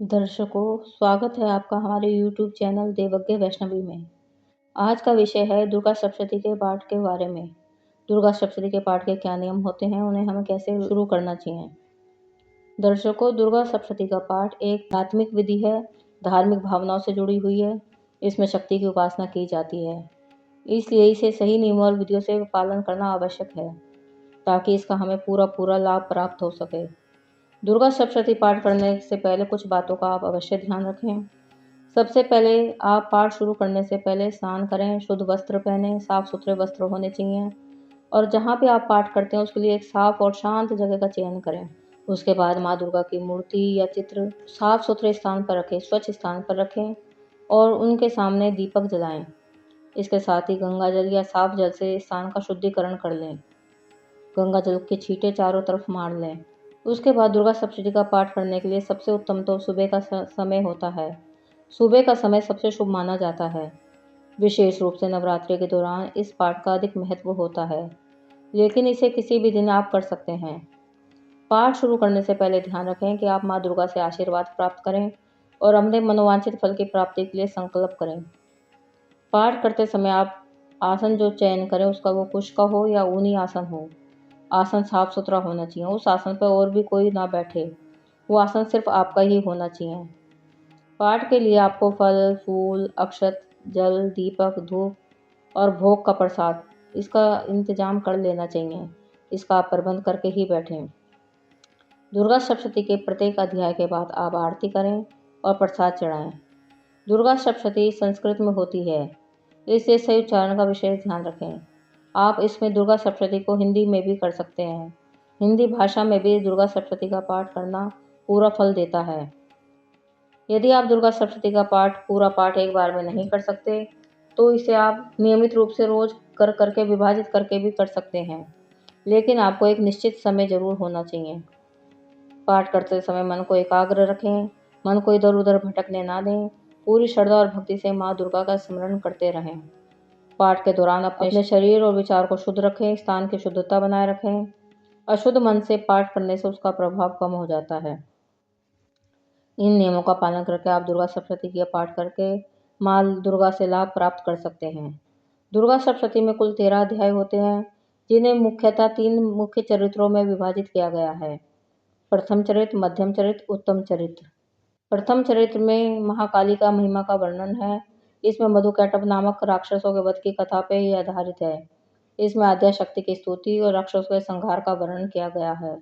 दर्शकों, स्वागत है आपका हमारे YouTube चैनल देवज्ञ वैष्णवी में। आज का विषय है दुर्गा सप्तशती के पाठ के बारे में। दुर्गा सप्तशती के पाठ के क्या नियम होते हैं, उन्हें हमें कैसे शुरू करना चाहिए। दर्शकों, दुर्गा सप्तशती का पाठ एक आध्यात्मिक विधि है, धार्मिक भावनाओं से जुड़ी हुई है। इसमें शक्ति की उपासना की जाती है, इसलिए इसे सही नियमों और विधियों से पालन करना आवश्यक है, ताकि इसका हमें पूरा लाभ प्राप्त हो सके। दुर्गा सप्तशती पाठ करने से पहले कुछ बातों का आप अवश्य ध्यान रखें। सबसे पहले आप पाठ शुरू करने से पहले स्नान करें, शुद्ध वस्त्र पहनें, साफ सुथरे वस्त्र होने चाहिए और जहाँ पे आप पाठ करते हैं उसके लिए एक साफ और शांत जगह का चयन करें। उसके बाद माँ दुर्गा की मूर्ति या चित्र साफ सुथरे स्थान पर रखें, स्वच्छ स्थान पर रखें और उनके सामने दीपक जलाएं। इसके साथ ही गंगा जल या साफ जल से स्थान का शुद्धिकरण कर लें। गंगा जल के छींटे चारों तरफ मार लें। उसके बाद दुर्गा सप्तशती का पाठ करने के लिए सबसे उत्तम तो सुबह का समय होता है। सुबह का समय सबसे शुभ माना जाता है। विशेष रूप से नवरात्रि के दौरान इस पाठ का अधिक महत्व होता है, लेकिन इसे किसी भी दिन आप कर सकते हैं। पाठ शुरू करने से पहले ध्यान रखें कि आप माँ दुर्गा से आशीर्वाद प्राप्त करें और अपने मनोवांछित फल की प्राप्ति के लिए संकल्प करें। पाठ करते समय आप आसन जो चयन करें उसका वो कुश का हो या ऊनी आसन हो। आसन साफ सुथरा होना चाहिए, उस आसन पर और भी कोई ना बैठे, वो आसन सिर्फ आपका ही होना चाहिए। पाठ के लिए आपको फल, फूल, अक्षत, जल, दीपक, धूप और भोग का प्रसाद इसका इंतजाम कर लेना चाहिए। इसका आप प्रबंध करके ही बैठें। दुर्गा सप्तशती के प्रत्येक अध्याय के बाद आप आरती करें और प्रसाद चढ़ाएं। दुर्गा सप्तशती संस्कृत में होती है, इसलिए सही उच्चारण का विशेष ध्यान रखें। आप इसमें दुर्गा सप्तशती को हिंदी में भी कर सकते हैं। हिंदी भाषा में भी दुर्गा सप्तशती का पाठ करना पूरा फल देता है। यदि आप दुर्गा सप्तशती का पूरा पाठ एक बार में नहीं कर सकते, तो इसे आप नियमित रूप से रोज करके विभाजित करके भी कर सकते हैं, लेकिन आपको एक निश्चित समय जरूर होना चाहिए। पाठ करते समय मन को एकाग्र रखें, मन को इधर उधर भटकने ना दें। पूरी श्रद्धा और भक्ति से माँ दुर्गा का स्मरण करते रहें। पाठ के दौरान अपने शरीर और विचार को शुद्ध रखें, स्थान की शुद्धता बनाए रखें। अशुद्ध मन से पाठ करने से उसका प्रभाव कम हो जाता है। इन नियमों का पालन करके आप दुर्गा सप्तशती का पाठ करके माँ दुर्गा से लाभ प्राप्त कर सकते हैं। दुर्गा सप्तशती में कुल 13 अध्याय होते हैं, जिन्हें मुख्यतः 3 मुख्य चरित्रों में विभाजित किया गया है: प्रथम चरित्र, मध्यम चरित्र, उत्तम चरित्र। प्रथम चरित्र में महाकाली का महिमा का वर्णन है। इसमें मधुकैटभ नामक राक्षसों के वध की कथा पे ये आधारित है। इसमें आद्या शक्ति की स्तुति और राक्षसों के संहार का वर्णन किया गया है।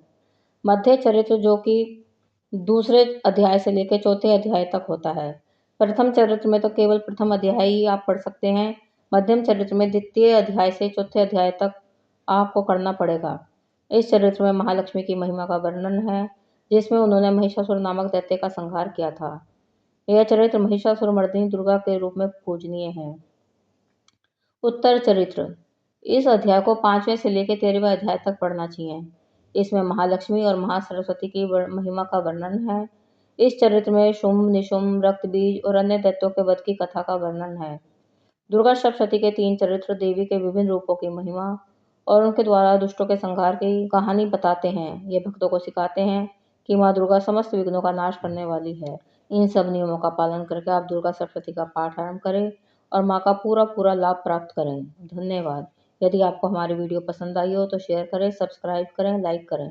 मध्य चरित्र जो कि दूसरे अध्याय से लेकर चौथे अध्याय तक होता है। प्रथम चरित्र में तो केवल प्रथम अध्याय ही आप पढ़ सकते हैं। मध्यम चरित्र में द्वितीय अध्याय से चौथे अध्याय तक आपको करना पड़ेगा। इस चरित्र में महालक्ष्मी की महिमा का वर्णन है, जिसमें उन्होंने महिषासुर नामक दैत्य का संहार किया था। यह चरित्र महिषासुरमर्दिनी दुर्गा के रूप में पूजनीय है। उत्तर चरित्र, इस अध्याय को 5वें से लेकर 13वें अध्याय तक पढ़ना चाहिए। इसमें महालक्ष्मी और महासरस्वती की महिमा का वर्णन है। इस चरित्र में शुंभ, निशुंभ, रक्त बीज और अन्य दैत्यों के वध की कथा का वर्णन है। दुर्गा सप्तशती के 3 चरित्र देवी के विभिन्न रूपों की महिमा और उनके द्वारा दुष्टों के संहार की कहानी बताते हैं। ये भक्तों को सिखाते हैं कि माँ दुर्गा समस्त विघ्नों का नाश करने वाली है। इन सब नियमों का पालन करके आप दुर्गा सप्तशती का पाठ आरंभ करें और माँ का पूरा लाभ प्राप्त करें। धन्यवाद। यदि आपको हमारी वीडियो पसंद आई हो तो शेयर करें, सब्सक्राइब करें, लाइक करें।